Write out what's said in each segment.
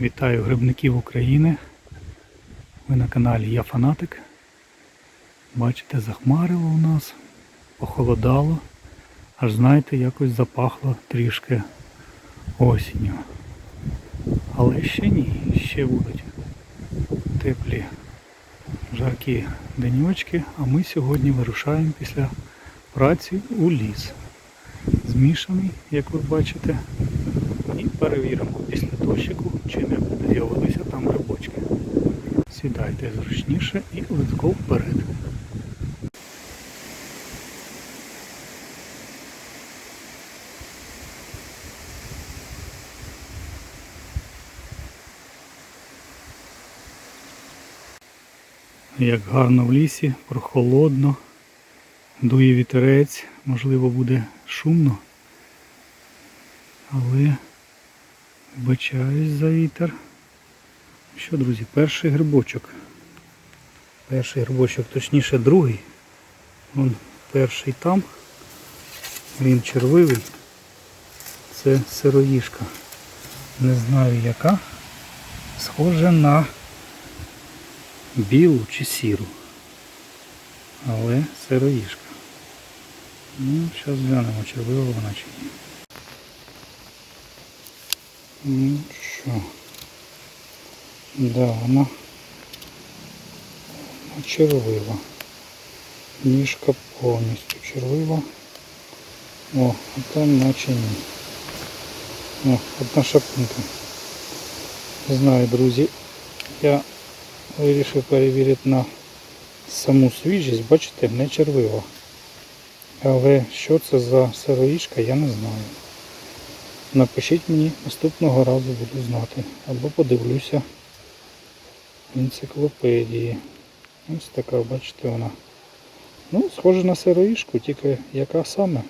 Вітаю грибників України. Ви на каналі Я Фанатик. Бачите, захмарило у нас, похолодало. Аж знаєте, якось запахло трішки осінню. Але ще ні, ще будуть теплі, жаркі денечки, а ми сьогодні вирушаємо після праці у ліс. Змішаний, як ви бачите, і перевіримо після дощику, чи не з'явилися там грибочки. Сідайте зручніше і let's go вперед. Як гарно в лісі, прохолодно, дує вітерець, можливо буде шумно, але вибачаюсь за вітер. Що, друзі, перший грибочок, точніше другий, вон перший там, він червивий, це сироїжка, не знаю яка, схожа на білу чи сіру, але сироїжка. Ну, зараз глянемо, червива вона чи ні. Ну що, да, вона червива, ніжка повністю червива. О, а там наче ні. О, одна шапинка. Не знаю, друзі, я вирішив перевірити на саму свіжість, бачите, не червива. Але що це за сироїжка, я не знаю. Напишіть мені, наступного разу буду знати. Або подивлюся в енциклопедії. Ось така, бачите, вона. Ну, схожа на сироїжку, тільки яка саме,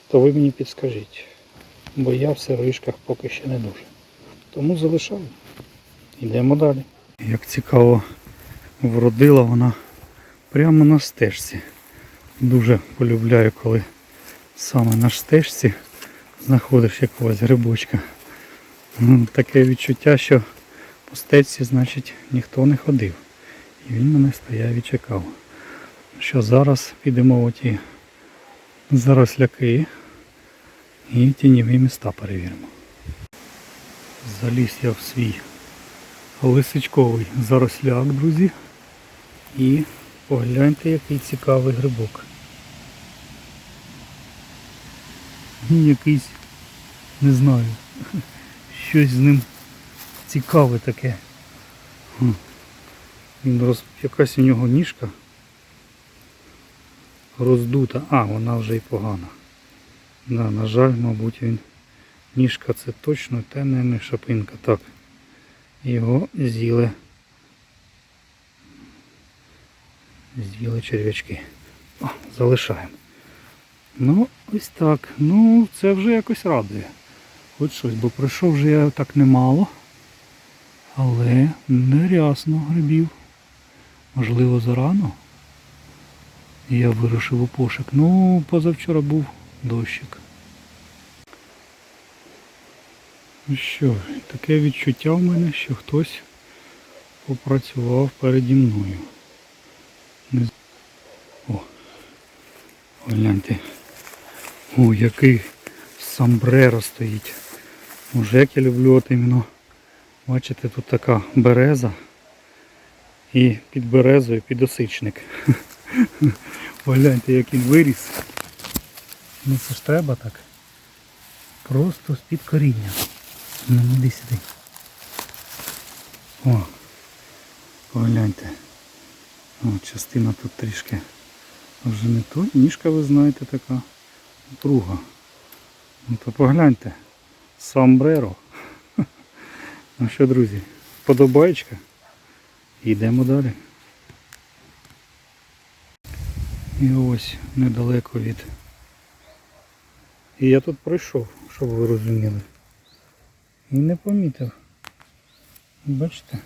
то ви мені підскажіть. Бо я в сироїжках поки ще не дуже. Тому залишаю. Йдемо далі. Як цікаво, вродила вона прямо на стежці. Дуже полюбляю, коли саме на стежці знаходиш якогось грибочка. Таке відчуття, що по стежці, значить, ніхто не ходив. І він мене стояв і чекав. Що зараз підемо в ті заросляки і тіньові міста перевіримо. Заліз я в свій лисичковий заросляк, друзі. І погляньте, який цікавий грибок. Якийсь, не знаю, щось з ним цікаве таке. Якась у нього ніжка роздута. А, вона вже й погана. Да, на жаль, мабуть, ніжка це точно та не шапинка. Так, його з'їли черв'ячки. О, залишаємо. Ну, ось так. Ну, це вже якось радує. Хоч щось, бо пройшов вже я так немало. Але нерясно грибів. Можливо, зарано. І я вирушив у пошук. Ну, позавчора був дощик. Ну що, таке відчуття в мене, що хтось попрацював переді мною. О, гляньте. О, який сомбреро стоїть. Може, як я люблю от іменно. Бачите, тут така береза. І під березою підосичник. Гляньте, як він виріс. Ну це ж треба так. Просто з-під коріння. Ну, іди сюди. О, погляньте. О, частина тут трішки вже не то. Ніжка, ви знаєте, така друга. Ну то погляньте. Сомбреро. Ну що, друзі, подобаєчка? Йдемо далі. І ось недалеко від. І я тут пройшов, щоб ви розуміли. І не помітив. Бачите?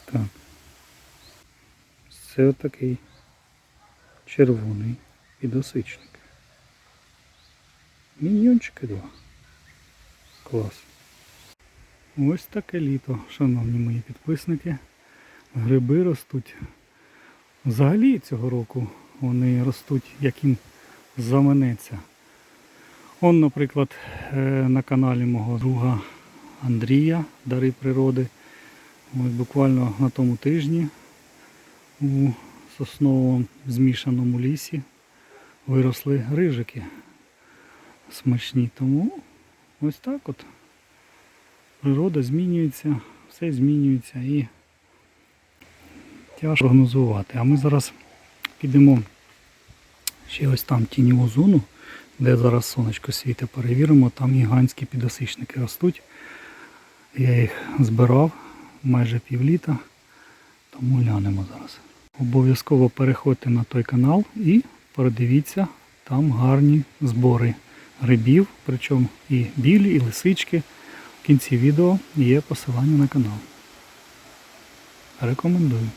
Так. Це отакий червоний підосичник. Міньйончики два. Клас. Ось таке літо, шановні мої підписники. Гриби ростуть. Взагалі цього року вони ростуть, як їм заманеться. Он, наприклад, на каналі мого друга Андрія Дари природи. Ось буквально на тому тижні у сосновому змішаному лісі виросли рижики смачні. Тому ось так от природа змінюється, все змінюється і тяжко прогнозувати. А ми зараз підемо ще ось там тіньову зону, де зараз сонечко світить, перевіримо. Там гігантські підосичники ростуть. Я їх збирав майже півліта, тому глянемо зараз. Обов'язково переходьте на той канал і передивіться, там гарні збори грибів, причому і білі, і лисички. В кінці відео є посилання на канал. Рекомендую.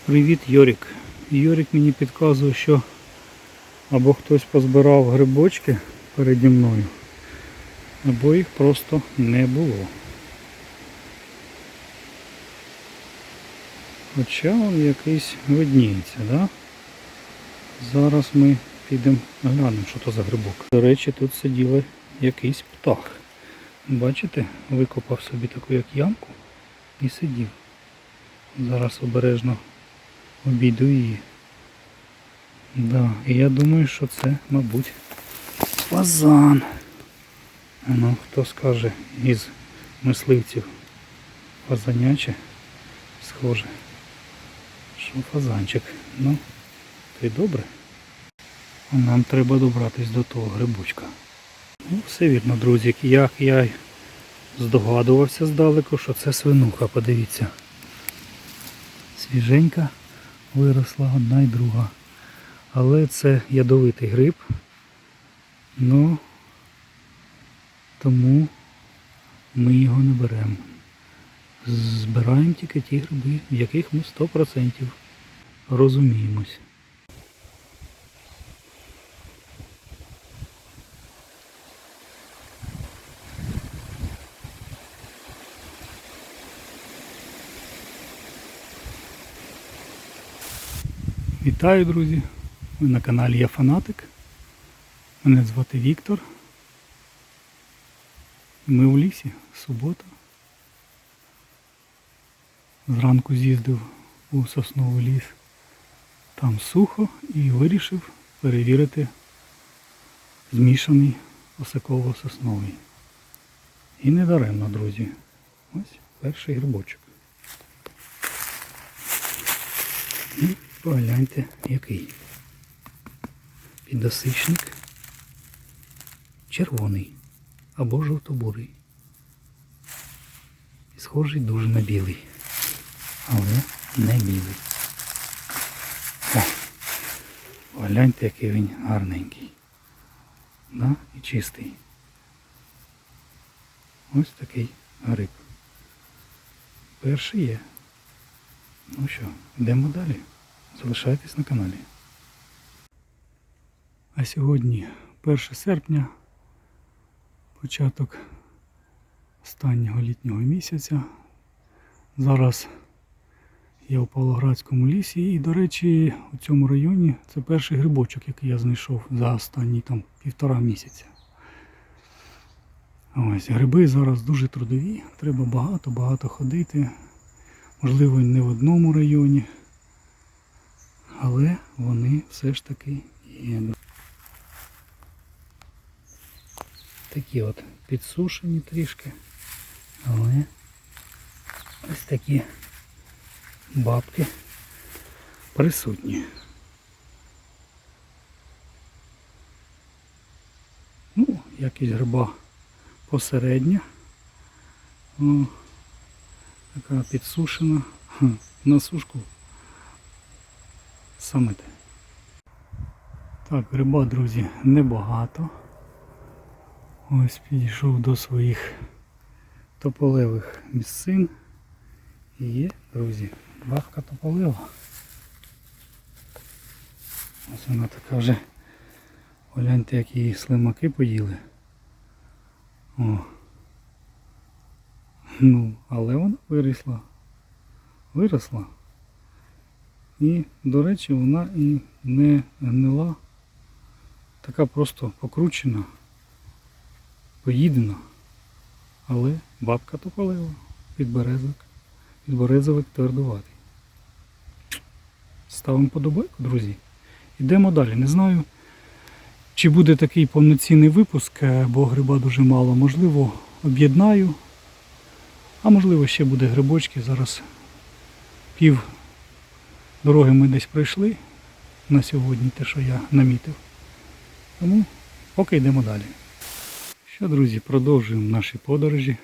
Привіт, Йорик. Йорик мені підказує, що або хтось позбирав грибочки переді мною, або їх просто не було. Хоча він якийсь видніється, да? Зараз ми підемо глянемо, що то за грибок. До речі, тут сидів якийсь птах. Бачите, викопав собі таку як ямку і сидів. Зараз обережно обійду її. Да, і я думаю, що це, мабуть, фазан. Ну, хто скаже із мисливців фазаняче, схоже, що фазанчик. Ну, то й добре. А нам треба добратись до того грибочка. Ну, все вірно, друзі, як я здогадувався здалеку, що це свинуха, подивіться. Свіженька виросла одна і друга. Але це ядовитий гриб, ну, тому ми його не беремо. Збираємо тільки ті гриби, в яких ми 100% розуміємось. Вітаю, друзі! Ви на каналі Я Фанатик. Мене звати Віктор. Ми у лісі, субота. Зранку з'їздив у сосновий ліс. Там сухо і вирішив перевірити змішаний осиково-сосновий. І не даремно, друзі. Ось перший грибочок. І погляньте, який. Підосичник червоний або жовто-бурий. І схожий дуже на білий, але не білий. О, погляньте, який він гарненький. Да? І чистий. Ось такий гриб. Перший є. Ну що, йдемо далі. Залишайтесь на каналі. А сьогодні 1 серпня, початок останнього літнього місяця. Зараз я у Павлоградському лісі і, до речі, у цьому районі це перший грибочок, який я знайшов за останні там 1,5 місяця. Ось, гриби зараз дуже трудові, треба багато ходити. Можливо, не в одному районі, але вони все ж таки є. Такі от підсушені трішки, але ось такі бабки присутні. Ну, якісь гриба посередня. О, така підсушена. на сушку саме те. Так, гриба, друзі, небагато. Ось підійшов до своїх тополевих місцин. І є, друзі, бабка тополева. Ось вона така вже, гляньте, як її слимаки поїли. О. Ну, але вона виросла. І, до речі, вона і не гнила, така просто покручена, поїдена. Але бабка тополева, підберезовик твердуватий. Ставимо подобайку, друзі. Йдемо далі. Не знаю, чи буде такий повноцінний випуск, бо гриба дуже мало. Можливо, об'єднаю, а можливо ще буде грибочки. Зараз пів дороги ми десь пройшли на сьогодні, те, що я намітив. Тому поки йдемо далі. Що, друзі, продовжуємо наші подорожі.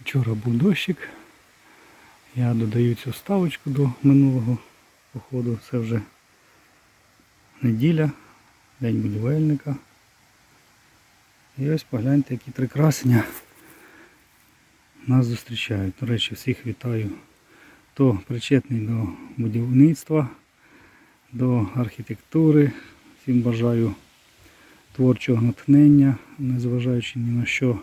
Вчора був дощик. Я додаю цю ставочку до минулого походу. Це вже неділя, день будівельника. І ось погляньте, які три красення нас зустрічають. До речі, всіх вітаю. Хто причетний до будівництва, до архітектури. Всім бажаю творчого натхнення, незважаючи ні на що,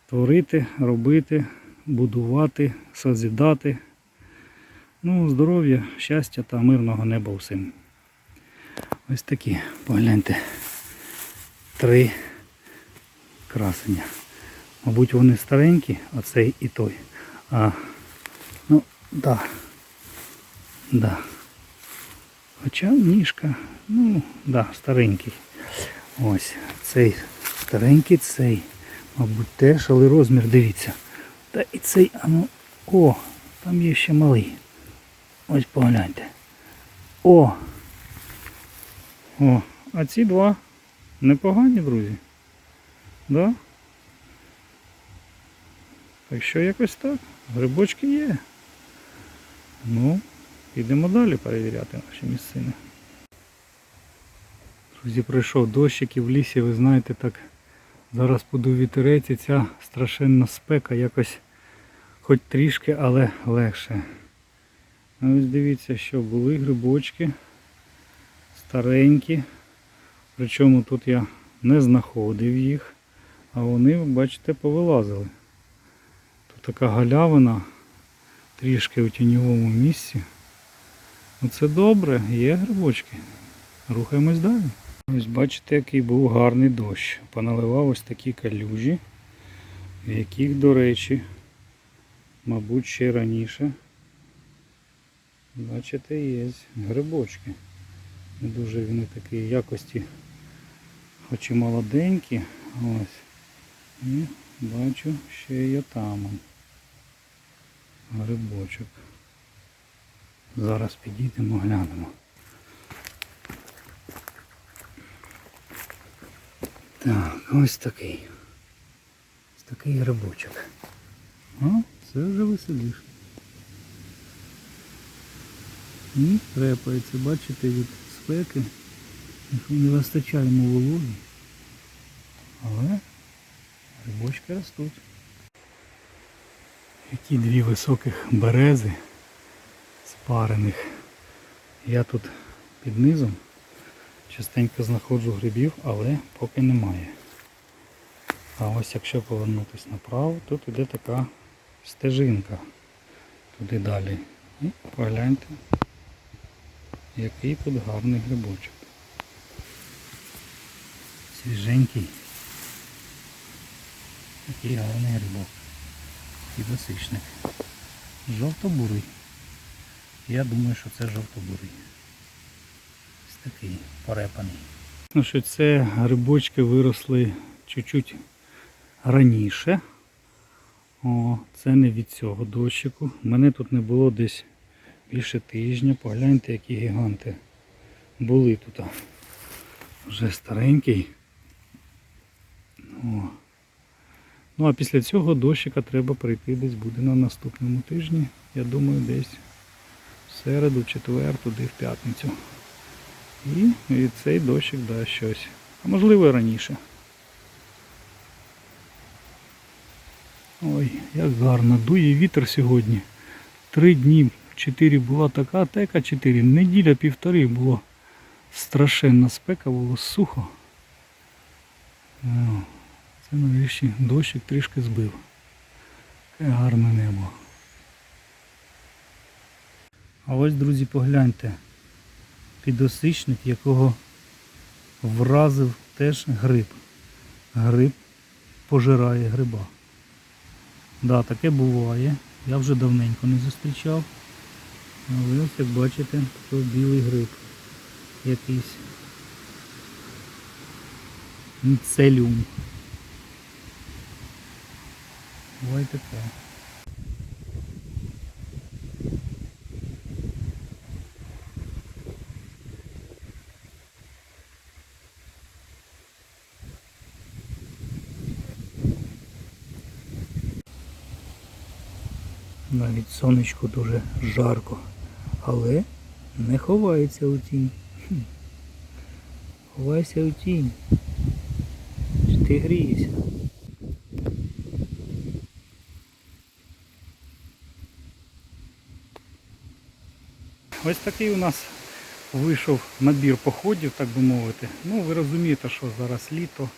творити, робити, будувати, созидати. Ну, здоров'я, щастя та мирного неба всім. Ось такі, погляньте, три красення. Мабуть, вони старенькі, а цей і той. Ну, да. Хоча ніжка, ну, да, старенький. Ось, цей старенький, цей, мабуть, теж, але розмір, дивіться. Та і цей, о, там є ще малий. Ось погляньте. О, а ці два непогані, друзі. Да? Так що якось так. Грибочки є. Ну, підемо далі перевіряти наші місцини. Друзі, пройшов дощик і в лісі, ви знаєте, так зараз подув вітерець і ця страшенна спека якось хоч трішки, але легше. А ось дивіться, що були грибочки старенькі. Причому тут я не знаходив їх, а вони, бачите, повилазили. Тут така галявина, трішки у тіньовому місці. Оце добре, є грибочки. Рухаємось далі. Ось бачите, який був гарний дощ. Поналивав ось такі калюжі, в яких, до речі, мабуть, ще раніше, бачите, є грибочки. Не дуже вони такі якості, хоч і молоденькі. Ось. І бачу, ще є там грибочок. Зараз підійдемо, глянемо. Так, ось такий. Ось такий грибочок. Це вже висадиш. І трепається, бачите, від спеки. Не вистачає йому вологи. Але грибочки ростуть. Які дві високих берези спарених. Я тут під низом частенько знаходжу грибів, але поки немає. А ось якщо повернутися направо, тут іде така стежинка туди далі. І погляньте, який тут гарний грибочок. Свіженький. Такий гарний грибок. Підосичник. Жовто-бурий. Я думаю, що це жовто-бурий. Ось такий порепаний. Ну що, це грибочки виросли чуть-чуть раніше. Це не від цього дощику. Мене тут не було десь більше тижня. Погляньте, які гіганти були тут. Вже старенький. Ну, Ну а після цього дощика треба прийти десь буде на наступному тижні. Я думаю, десь в середу, четвер, туди в п'ятницю. І цей дощик дасть щось. А можливо і раніше. Ой, як гарно. Дує вітер сьогодні. 3 дні, 4 була така, тека 4. Неділя, півтори було страшенна спека, було сухо. Це нарешті дощик трішки збив. Яке гарне небо. А ось, друзі, погляньте. Підосичник, якого вразив теж гриб. Гриб пожирає гриба. Да, таке буває. Я вже давненько не зустрічав. Але ось, як бачите, такий білий гриб якийсь. Міцеліум. Ось таке. Навіть сонечко дуже жарко, але не ховається у тінь. Ховайся у тінь. Чи ти грієшся? Ось такий у нас вийшов набір походів, так би мовити. Ну, ви розумієте, що зараз літо,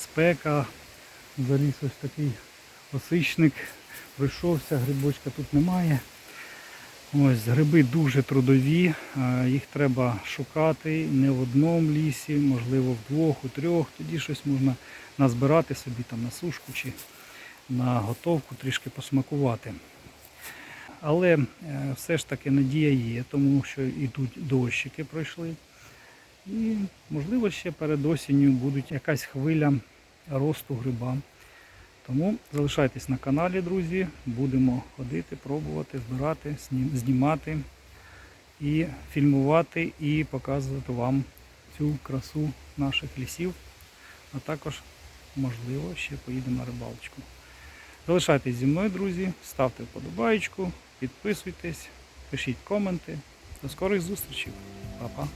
спека, заліз ось такий осичник, пройшовся, грибочка тут немає. Ось, гриби дуже трудові, їх треба шукати не в одному лісі, можливо в двох, у трьох, тоді щось можна назбирати собі там на сушку чи на готовку, трішки посмакувати. Але все ж таки надія є, тому що йдуть дощики пройшли. І можливо ще перед осінню буде якась хвиля росту гриба. Тому залишайтесь на каналі, друзі, будемо ходити, пробувати, збирати, знімати і фільмувати і показувати вам цю красу наших лісів, а також, можливо, ще поїдемо на рибалочку. Залишайтесь зі мною, друзі, ставте вподобаєчку, підписуйтесь, пишіть коменти. До скорих зустрічей. Па-па.